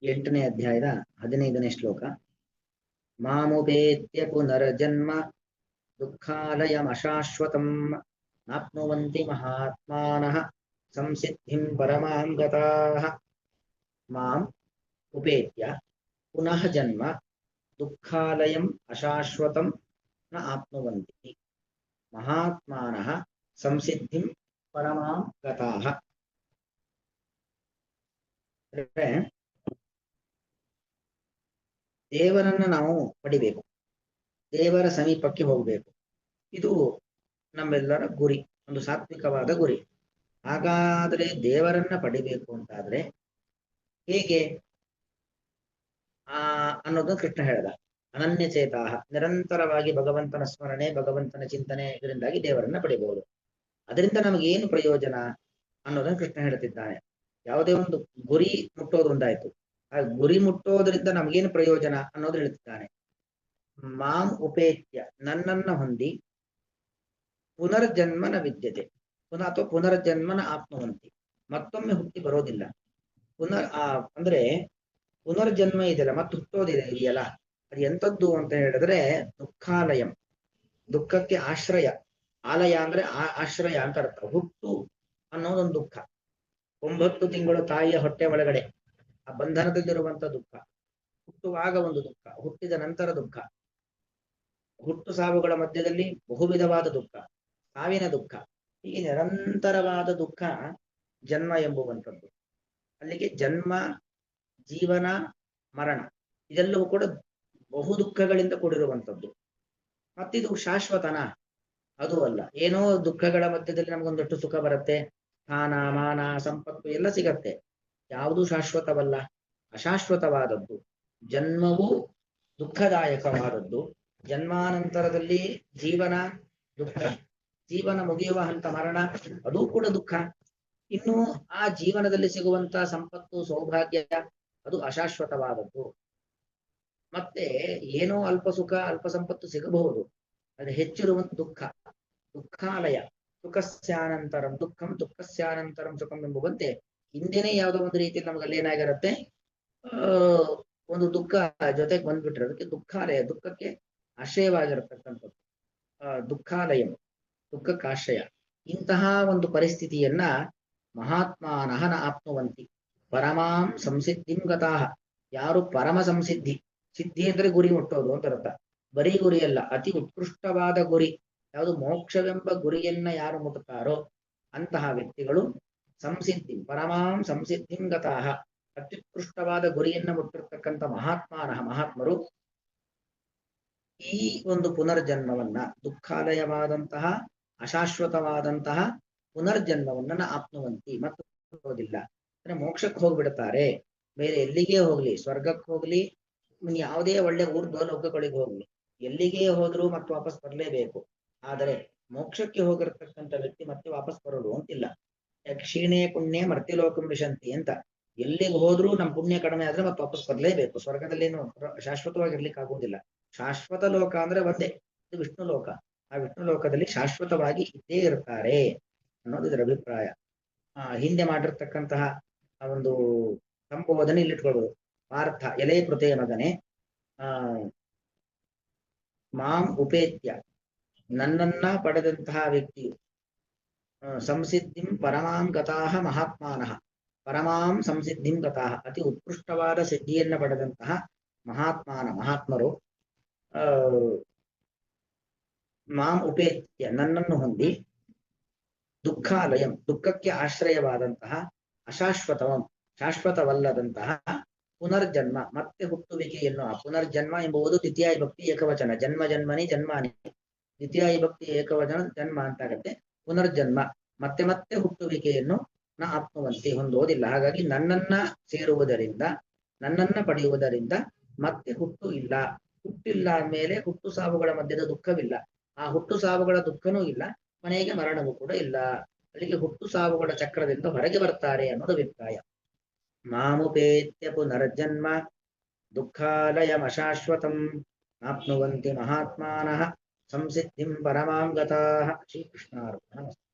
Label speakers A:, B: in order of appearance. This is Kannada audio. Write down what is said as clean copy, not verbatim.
A: ಎಂಟನೇ ಅಧ್ಯಾಯದ 15ನೇ ಶ್ಲೋಕ. ಮಾಮುಪೇತ್ಯ ಪುನರ್ಜನ್ಮ ದುಃಖಾಲಯಮಶಾಶ್ವತಂ ನಾಪ್ನುವಂತಿ ಮಹಾತ್ಮಾನಃ ಸಂಸಿದ್ಧಿಂ ಪರಮಾಂ ಗತಾಃ. ಮಾಂ ಉಪೇತ್ಯ ಪುನಃ ಜನ್ಮ ದುಃಖಾಲಯಂ ಅಶಾಶ್ವತಂ ನ ಆಪ್ನುವಂತಿ ಮಹಾತ್ಮಾನಃ ಸಂಸಿದ್ಧಿಂ ಪರಮಾಂ ಗತಾಃ. ದೇವರನ್ನ ನಾವು ಪಡಿಬೇಕು, ದೇವರ ಸಮೀಪಕ್ಕೆ ಹೋಗಬೇಕು. ಇದು ನಮ್ಮೆಲ್ಲರ ಗುರಿ, ಒಂದು ಸಾತ್ವಿಕವಾದ ಗುರಿ. ಹಾಗಾದ್ರೆ ದೇವರನ್ನ ಪಡಿಬೇಕು ಅಂತಾದ್ರೆ ಹೇಗೆ ಅನ್ನೋದನ್ನ ಕೃಷ್ಣ ಹೇಳ್ದ. ಅನನ್ಯಚೇತಾಹ, ನಿರಂತರವಾಗಿ ಭಗವಂತನ ಸ್ಮರಣೆ, ಭಗವಂತನ ಚಿಂತನೆ, ಇದರಿಂದಾಗಿ ದೇವರನ್ನ ಪಡಿಬಹುದು. ಅದರಿಂದ ನಮಗೇನು ಪ್ರಯೋಜನ ಅನ್ನೋದನ್ನ ಕೃಷ್ಣ ಹೇಳ್ತಿದ್ದಾನೆ. ಯಾವುದೇ ಒಂದು ಗುರಿ ಮುಟ್ಟೋದು ಒಂದಾಯ್ತು, ಆ ಗುರಿ ಮುಟ್ಟೋದ್ರಿಂದ ನಮಗೇನು ಪ್ರಯೋಜನ ಅನ್ನೋದು ಹೇಳ್ತಿದ್ದಾನೆ. ಮಾಂ ಉಪೇತ್ಯ, ನನ್ನನ್ನ ಹೊಂದಿ, ಪುನರ್ಜನ್ಮನ ವಿದ್ಯತೆ, ಅಥವಾ ಪುನರ್ಜನ್ಮನ ಆಪ್ನುವಂತಿ, ಮತ್ತೊಮ್ಮೆ ಹುಟ್ಟಿ ಬರೋದಿಲ್ಲ. ಅಂದ್ರೆ ಪುನರ್ಜನ್ಮ ಇದೆಯಲ್ಲ, ಮತ್ತೆ ಹುಟ್ಟೋದಿದೆ ಇದೆಯಲ್ಲ, ಅದು ಎಂಥದ್ದು ಅಂತ ಹೇಳಿದ್ರೆ ದುಃಖಾಲಯಂ, ದುಃಖಕ್ಕೆ ಆಶ್ರಯ. ಆಲಯ ಅಂದ್ರೆ ಆಶ್ರಯ ಅಂತ ಅರ್ಥ. ಹುಟ್ಟು ಅನ್ನೋದೊಂದು ದುಃಖ. 9 ತಿಂಗಳು ತಾಯಿಯ ಹೊಟ್ಟೆ ಒಳಗಡೆ ಆ ಬಂಧನದಲ್ಲಿರುವಂತ ದುಃಖ. ಹುಟ್ಟುವಾಗ ಒಂದು ದುಃಖ, ಹುಟ್ಟಿದ ನಂತರ ದುಃಖ, ಹುಟ್ಟು ಸಾವುಗಳ ಮಧ್ಯದಲ್ಲಿ ಬಹುವಿಧವಾದ ದುಃಖ, ಸಾವಿನ ದುಃಖ, ಹೀಗೆ ನಿರಂತರವಾದ ದುಃಖ ಜನ್ಮ ಎಂಬುವಂಥದ್ದು. ಅಲ್ಲಿಗೆ ಜನ್ಮ, ಜೀವನ, ಮರಣ ಇದೆಲ್ಲವೂ ಕೂಡ ಬಹು ದುಃಖಗಳಿಂದ ಕೂಡಿರುವಂಥದ್ದು. ಮತ್ತಿದು ಶಾಶ್ವತನ? ಅದು ಅಲ್ಲ. ಏನೋ ದುಃಖಗಳ ಮಧ್ಯದಲ್ಲಿ ನಮಗೊಂದಷ್ಟು ಸುಖ ಬರುತ್ತೆ, ಸ್ಥಾನ, ಮಾನ, ಸಂಪತ್ತು ಎಲ್ಲ ಸಿಗತ್ತೆ. ಯಾವುದೂ ಶಾಶ್ವತವಲ್ಲ, ಅಶಾಶ್ವತವಾದದ್ದು. ಜನ್ಮವು ದುಃಖದಾಯಕವಾದದ್ದು. ಜನ್ಮಾನಂತರದಲ್ಲಿ ಜೀವನ ದುಃಖ, ಜೀವನ ಮುಗಿಯುವ ಹಂತ ಮರಣ, ಅದೂ ಕೂಡ ದುಃಖ. ಇನ್ನು ಆ ಜೀವನದಲ್ಲಿ ಸಿಗುವಂತ ಸಂಪತ್ತು, ಸೌಭಾಗ್ಯ, ಅದು ಅಶಾಶ್ವತವಾದದ್ದು. ಮತ್ತೆ ಏನೋ ಅಲ್ಪ ಸುಖ, ಅಲ್ಪ ಸಂಪತ್ತು ಸಿಗಬಹುದು, ಅದು ಹೆಚ್ಚಿರುವಂತ ದುಃಖ. ದುಃಖಾಲಯ, ಸುಖಸ್ಯಾನಂತರಂ ದುಃಖಂ, ದುಃಖಸ್ಯಾನಂತರಂ ಸುಖಂ ಎಂಬುವಂತೆ ಹಿಂದೆನೇ ಯಾವುದೋ ಒಂದು ರೀತಿಯಲ್ಲಿ ನಮ್ಗೆ ಅಲ್ಲಿ ಏನಾಗಿರುತ್ತೆ, ಒಂದು ದುಃಖ ಜೊತೆಗೆ ಬಂದ್ಬಿಟ್ರೆ ಅದಕ್ಕೆ ದುಃಖಾಲಯ, ದುಃಖಕ್ಕೆ ಆಶ್ರಯವಾಗಿರತಕ್ಕಂಥದ್ದು. ದುಃಖಾಲಯಂ, ದುಃಖಕ್ಕೆ ಆಶ್ರಯ. ಇಂತಹ ಒಂದು ಪರಿಸ್ಥಿತಿಯನ್ನ ಮಹಾತ್ಮಾನಃ ನ ಆಪ್ನುವಂತಿ ಪರಮಾಂ ಸಂಸಿದ್ಧಿಂ ಗತಾಃ. ಯಾರು ಪರಮ ಸಂಸಿದ್ಧಿ, ಸಿದ್ಧಿ ಅಂದ್ರೆ ಗುರಿ ಮುಟ್ಟೋದು ಅಂತ ಅರ್ಥ. ಬರೀ ಗುರಿಯಲ್ಲ, ಅತಿ ಉತ್ಕೃಷ್ಟವಾದ ಗುರಿ, ಯಾವುದು ಮೋಕ್ಷವೆಂಬ ಗುರಿಯನ್ನ ಯಾರು ಮುಟ್ಟುತ್ತಾರೋ ಅಂತಹ ವ್ಯಕ್ತಿಗಳು ಸಂಸಿದ್ಧಿ, ಪರಮಾಂ ಸಂಸಿದ್ಧಿಂ ಗತಾಃ, ಅತ್ಯುತ್ಕೃಷ್ಟವಾದ ಗುರಿಯನ್ನ ಮುಟ್ಟಿರ್ತಕ್ಕಂಥ ಮಹಾತ್ಮಾನಃ, ಮಹಾತ್ಮರು ಈ ಒಂದು ಪುನರ್ಜನ್ಮವನ್ನ, ದುಃಖಾಲಯವಾದಂತಹ ಅಶಾಶ್ವತವಾದಂತಹ ಪುನರ್ಜನ್ಮವನ್ನ ಆಪ್ನುವಂತಿ, ಮತ್ತು ಹೋಗೋದಿಲ್ಲ. ಅಂದ್ರೆ ಮೋಕ್ಷಕ್ಕೆ ಹೋಗ್ಬಿಡ್ತಾರೆ. ಬೇರೆ ಎಲ್ಲಿಗೆ ಹೋಗ್ಲಿ, ಸ್ವರ್ಗಕ್ಕೆ ಹೋಗ್ಲಿ, ಯಾವುದೇ ಒಳ್ಳೆ ಊರ್ಧ್ವಲೋಕಗಳಿಗೆ ಹೋಗ್ಲಿ, ಎಲ್ಲಿಗೆ ಹೋದ್ರು ಮತ್ತೆ ವಾಪಸ್ ಬರಲೇಬೇಕು. ಆದರೆ ಮೋಕ್ಷಕ್ಕೆ ಹೋಗಿರತಕ್ಕಂಥ ವ್ಯಕ್ತಿ ಮತ್ತೆ ವಾಪಸ್ ಬರೋದು ಅಂತಿಲ್ಲ. ಕ್ಷೀಣೆ ಪುಣ್ಯ ಮರ್ತ್ಯಲೋಕಂ ವಿಶಂತಿ ಅಂತ. ಎಲ್ಲಿಗೆ ಹೋದ್ರೂ ನಮ್ಮ ಪುಣ್ಯ ಕಡಿಮೆ ಆದ್ರೆ ಮತ್ತೆ ವಾಪಸ್ ಬರಲೇಬೇಕು. ಸ್ವರ್ಗದಲ್ಲೇನು ಶಾಶ್ವತವಾಗಿರ್ಲಿಕ್ಕೆ ಆಗುವುದಿಲ್ಲ. ಶಾಶ್ವತ ಲೋಕ ಅಂದ್ರೆ ಒಂದೇ, ಇದು ವಿಷ್ಣು ಲೋಕ. ಆ ವಿಷ್ಣು ಲೋಕದಲ್ಲಿ ಶಾಶ್ವತವಾಗಿ ಇದ್ದೇ ಇರ್ತಾರೆ ಅನ್ನೋದು ಇದರ ಅಭಿಪ್ರಾಯ. ಹಿಂದೆ ಮಾಡಿರ್ತಕ್ಕಂತಹ ಒಂದು ಸಂಬೋಧನೆ ಇಲ್ಲಿಟ್ಕೊಳ್ಬೋದು. ಪಾರ್ಥ, ಎಲೆ ಕೃತೆಯ ಮಗನೇ, ಮಾಂ ಉಪೇತ್ಯ, ನನ್ನನ್ನ ಪಡೆದಂತಹ ವ್ಯಕ್ತಿಯು, ಸಂಸಿದ್ಧಿಂ ಪರಮಾಂ ಗತಾಃ ಮಹಾತ್ಮಾನಃ, ಪರಮಾಂ ಸಂಸಿದ್ಧಿಂ ಗತಾಃ, ಅತಿ ಉತ್ಕೃಷ್ಟವಾದ ಸಿದ್ಧಿಯನ್ನ ಪಡೆದಂತಹ ಮಹಾತ್ಮರು, ಮಾಂ ಉಪೇತ್ಯ, ನನ್ನನ್ನು ಹೊಂದಿ, ದುಃಖಾಲಯಂ, ದುಃಖಕ್ಕೆ ಆಶ್ರಯವಾದಂತಹ, ಅಶಾಶ್ವತವಂ, ಶಾಶ್ವತವಲ್ಲದಂತಹ, ಪುನರ್ಜನ್ಮ, ಮತ್ತೆ ಹುಟ್ಟುವಿಕೆಯನ್ನು. ಆ ಪುನರ್ಜನ್ಮ ಎಂಬುದು ದ್ವಿತೀಯ ವಿಭಕ್ತಿ ಏಕವಚನ. ಜನ್ಮ ಜನ್ಮನಿ ಜನ್ಮಾನಿ, ದ್ವಿತೀಯ ವಿಭಕ್ತಿ ಏಕವಚನ ಜನ್ಮ ಅಂತಾಗತ್ತೆ. ಪುನರ್ಜನ್ಮ, ಮತ್ತೆ ಮತ್ತೆ ಹುಟ್ಟುವಿಕೆಯನ್ನು ನ ಆಪ್ನುವಂತಿ, ಹೊಂದೋದಿಲ್ಲ. ಹಾಗಾಗಿ ನನ್ನನ್ನ ಸೇರುವುದರಿಂದ, ನನ್ನನ್ನ ಪಡೆಯುವುದರಿಂದ ಮತ್ತೆ ಹುಟ್ಟು ಇಲ್ಲ. ಹುಟ್ಟಿಲ್ಲ ಮೇಲೆ ಹುಟ್ಟು ಸಾವುಗಳ ಮಧ್ಯದ ದುಃಖವಿಲ್ಲ. ಆ ಹುಟ್ಟು ಸಾವುಗಳ ದುಃಖನೂ ಇಲ್ಲ, ಮನೆಗೆ ಮರಣವೂ ಕೂಡ ಇಲ್ಲ. ಅಲ್ಲಿಗೆ ಹುಟ್ಟು ಸಾವುಗಳ ಚಕ್ರದಿಂದ ಹೊರಗೆ ಬರ್ತಾರೆ ಅನ್ನೋದು ಅಭಿಪ್ರಾಯ. ಮಾಮುಪೇತ್ಯ ಪುನರ್ಜನ್ಮ ದುಃಖಾಲಯಮಶಾಶ್ವತಂ ನಾಪ್ನುವಂತಿ ಮಹಾತ್ಮಾನಃ ಸಂಸಿದ್ಧಿಂ ಪರಮಾಂ ಗತಾಃ. ಶ್ರೀಕೃಷ್ಣಾರ್ಪಣಮಸ್ತು.